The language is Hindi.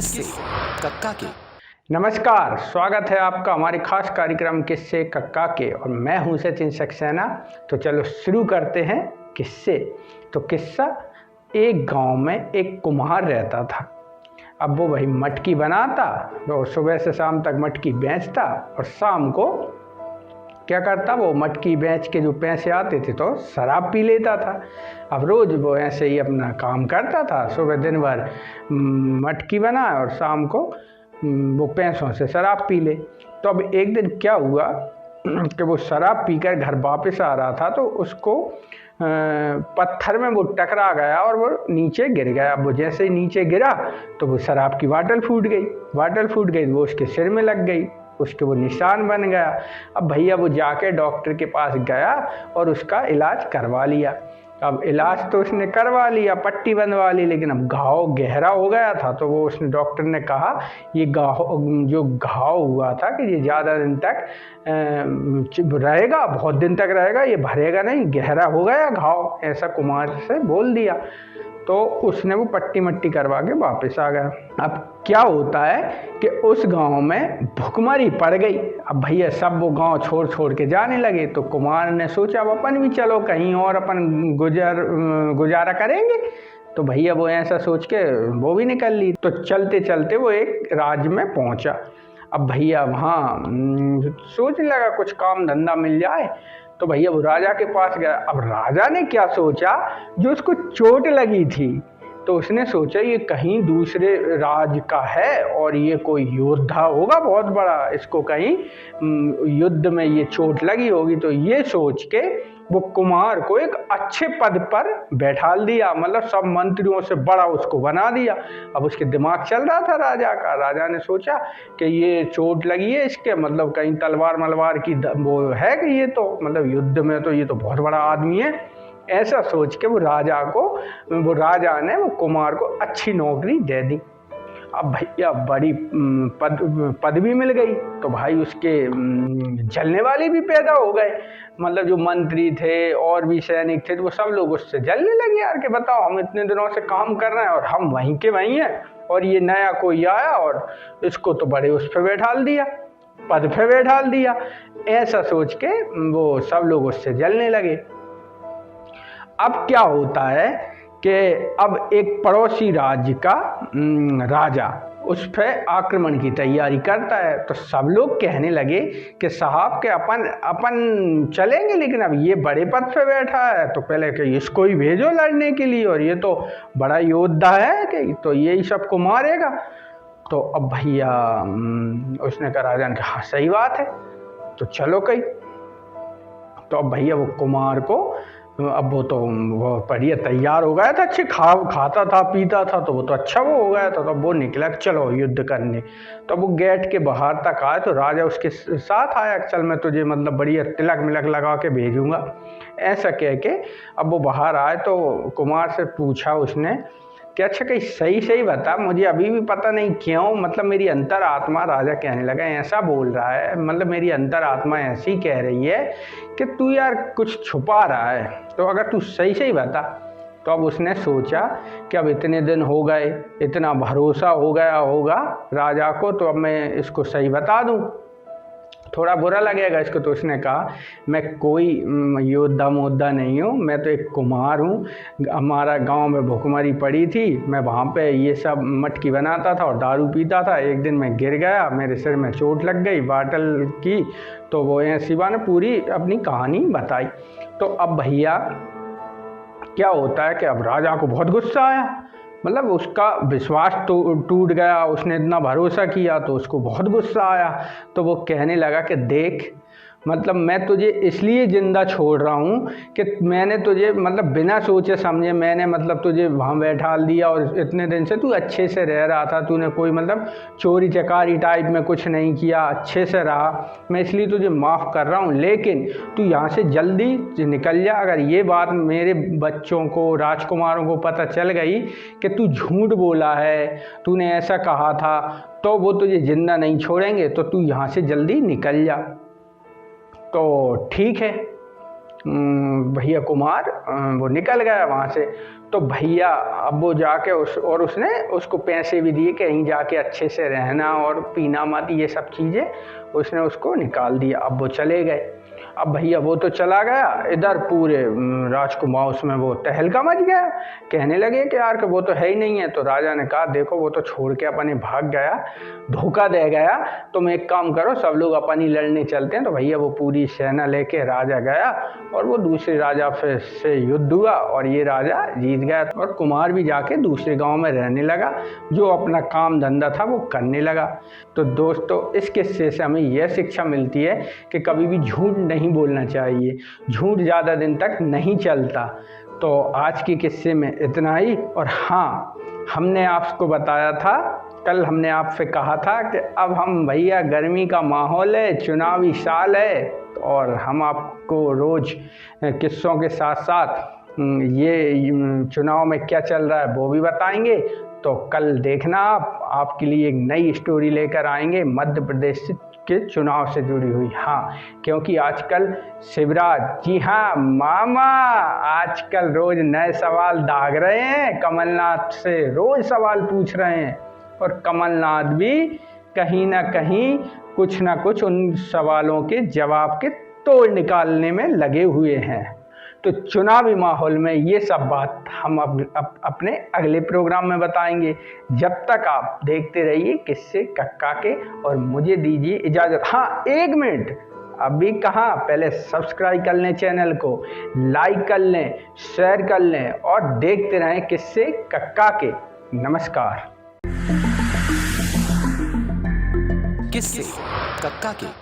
किससे कक्का के। नमस्कार, स्वागत है आपका हमारे खास कार्यक्रम किस्से कक्का के और मैं हूं सचिन सक्सेना। तो चलो शुरू करते हैं किस्से। तो किस्सा, एक गांव में एक कुम्हार रहता था। अब वो वही मटकी बनाता, वो सुबह से शाम तक मटकी बेचता और शाम को क्या करता, वो मटकी बेच के जो पैसे आते थे तो शराब पी लेता था। अब रोज़ वो ऐसे ही अपना काम करता था, सुबह दिन भर मटकी बनाए और शाम को वो पैसों से शराब पी ले। तो अब एक दिन क्या हुआ कि वो शराब पीकर घर वापस आ रहा था तो उसको पत्थर में वो टकरा गया और वो नीचे गिर गया। वो जैसे ही नीचे गिरा तो वो शराब की बाटल फूट गई, वो उसके सिर में लग गई, उसके वो निशान बन गया। अब भैया वो जाके डॉक्टर के पास गया और उसका इलाज करवा लिया। अब इलाज तो उसने करवा लिया, पट्टी बंधवा ली, लेकिन अब घाव गहरा हो गया था। तो वो उसने डॉक्टर ने कहा ये जो घाव हुआ था कि ये ज़्यादा दिन तक रहेगा, बहुत दिन तक रहेगा, ये भरेगा नहीं, गहरा हो गया घाव, ऐसा कुम्हार से बोल दिया। तो उसने वो पट्टी मट्टी करवा के वापस आ गया। अब क्या होता है कि उस गांव में भुखमरी पड़ गई। अब भैया सब वो गांव छोड़ के जाने लगे। तो कुमार ने सोचा अब अपन भी चलो कहीं और अपन गुजारा करेंगे। तो भैया वो ऐसा सोच के वो भी निकल ली। तो चलते चलते वो एक राज्य में पहुंचा। अब भैया वहाँ सोचने लगा कुछ काम धंधा मिल जाए। तो भैया वो राजा के पास गया। अब राजा ने क्या सोचा, जो उसको चोट लगी थी तो उसने सोचा ये कहीं दूसरे राज्य का है और ये कोई योद्धा होगा बहुत बड़ा, इसको कहीं युद्ध में ये चोट लगी होगी। तो ये सोच के वो कुमार को एक अच्छे पद पर बैठाल दिया, मतलब सब मंत्रियों से बड़ा उसको बना दिया। अब उसके दिमाग चल रहा था राजा का। राजा ने सोचा कि ये चोट लगी है इसके, मतलब कहीं तलवार मलवार की वो है कि ये तो मतलब युद्ध में तो ये तो बहुत बड़ा आदमी है। ऐसा सोच के वो राजा ने वो कुमार को अच्छी नौकरी दे दी। अब भैया बड़ी पदवी मिल गई। तो भाई उसके जलने वाले भी पैदा हो गए, मतलब जो मंत्री थे और भी सैनिक थे तो वो सब लोग उससे जलने लगे यार कि बताओ हम इतने दिनों से काम कर रहे हैं और हम वहीं के वहीं हैं और ये नया कोई आया और इसको तो बड़े उस पर बैठाल दिया, पद पे बैठाल दिया। ऐसा सोच के वो सब लोग उससे जलने लगे। अब क्या होता है कि अब एक पड़ोसी राज्य का राजा उस पर आक्रमण की तैयारी करता है। तो सब लोग कहने लगे कि साहब के अपन चलेंगे, लेकिन अब ये बड़े पद पे बैठा है तो पहले कि इसको ही भेजो लड़ने के लिए, और ये तो बड़ा योद्धा है कि तो यही सबको मारेगा। तो अब भैया उसने कहा, राजा ने कहा हाँ सही बात है, तो चलो कहीं। तो अब भैया वो कुमार को अब वो बढ़िया तैयार हो गया था, अच्छे खाता था पीता था, तो वो तो अच्छा वो हो गया था। तो वो निकला चलो युद्ध करने। तो वो गेट के बाहर तक आया तो राजा उसके साथ आया, चल मैं तुझे मतलब बढ़िया तिलक मिलक लगा के भेजूंगा, ऐसा कह के। अब वो बाहर आए तो कुमार से पूछा उसने कि अच्छा कहीं सही बता, मुझे अभी भी पता नहीं क्यों, मतलब मेरी अंतरात्मा, राजा कहने लगा ऐसा बोल रहा है, मतलब मेरी अंतरात्मा ऐसी कह रही है कि तू यार कुछ छुपा रहा है, तो अगर तू सही बता। तो अब उसने सोचा कि अब इतने दिन हो गए, इतना भरोसा हो गया होगा राजा को, तो अब मैं इसको सही बता दूं, थोड़ा बुरा लगेगा इसको। तो उसने कहा मैं कोई योद्धा मोद्धा नहीं हूँ, मैं तो एक कुम्हार हूँ, हमारा गांव में भुखमरी पड़ी थी, मैं वहाँ पे ये सब मटकी बनाता था और दारू पीता था। एक दिन मैं गिर गया, मेरे सिर में चोट लग गई बाटल की। तो वो शिवा ने पूरी अपनी कहानी बताई। तो अब भैया क्या होता है कि अब राजा को बहुत गुस्सा आया, मतलब उसका विश्वास तो टूट गया, उसने इतना भरोसा किया तो उसको बहुत गुस्सा आया। तो वो कहने लगा कि देख, मतलब मैं तुझे इसलिए ज़िंदा छोड़ रहा हूँ कि मैंने तुझे मतलब बिना सोचे समझे मैंने मतलब तुझे वहाँ बैठाल दिया और इतने दिन से तू अच्छे से रह रहा था, तूने कोई मतलब चोरी चकारी टाइप में कुछ नहीं किया, अच्छे से रहा, मैं इसलिए तुझे माफ़ कर रहा हूँ, लेकिन तू यहाँ से जल्दी निकल जा। अगर ये बात मेरे बच्चों को, राजकुमारों को पता चल गई कि तू झूठ बोला है, तूने ऐसा कहा था, तो वो तुझे ज़िंदा नहीं छोड़ेंगे, तो तू यहाँ से जल्दी निकल जा। तो ठीक है, भैया कुमार वो निकल गया वहाँ से। तो भैया अब वो जाके उसने उसको पैसे भी दिए कि कहीं जाके अच्छे से रहना और पीना मत, ये सब चीज़ें उसने उसको निकाल दिया। अब वो चले गए। अब भैया वो तो चला गया, इधर पूरे राजकुमार उसमें वो तहलका मच गया। कहने लगे कि यार कि वो तो है ही नहीं है। तो राजा ने कहा देखो वो तो छोड़ के अपने भाग गया, धोखा दे गया, तुम एक काम करो सब लोग अपनी लड़ने चलते हैं। तो भैया वो पूरी सेना लेके राजा गया और वो दूसरे राजा से युद्ध हुआ और ये राजा जीत गया। और कुमार भी जाके दूसरे गाँव में रहने लगा, जो अपना काम धंधा था वो करने लगा। तो दोस्तों इस किस्से से हमें यह शिक्षा मिलती है कि कभी भी झूठ नहीं बोलना चाहिए, झूठ ज़्यादा दिन तक नहीं चलता। तो आज के किस्से में इतना ही। और हाँ, हमने आपको बताया था, कल हमने आपसे कहा था कि अब हम भैया गर्मी का माहौल है, चुनावी साल है, और हम आपको रोज़ किस्सों के साथ साथ ये चुनाव में क्या चल रहा है वो भी बताएंगे। तो कल देखना आपके लिए एक नई स्टोरी लेकर आएंगे मध्य प्रदेश के चुनाव से जुड़ी हुई। हाँ, क्योंकि आजकल शिवराज, जी हाँ मामा, आजकल रोज नए सवाल दाग रहे हैं, कमलनाथ से रोज सवाल पूछ रहे हैं और कमलनाथ भी कहीं ना कहीं कुछ ना कुछ उन सवालों के जवाब के तोड़ निकालने में लगे हुए हैं। तो चुनावी माहौल में ये सब बात हम अपने अगले प्रोग्राम में बताएंगे। जब तक आप देखते रहिए किस्से कक्का के, और मुझे दीजिए इजाज़त। हाँ, 1 मिनट, अभी कहाँ, पहले सब्सक्राइब कर लें चैनल को, लाइक कर लें, शेयर कर लें और देखते रहें किस्से कक्का के। नमस्कार। किस्से कक्का के।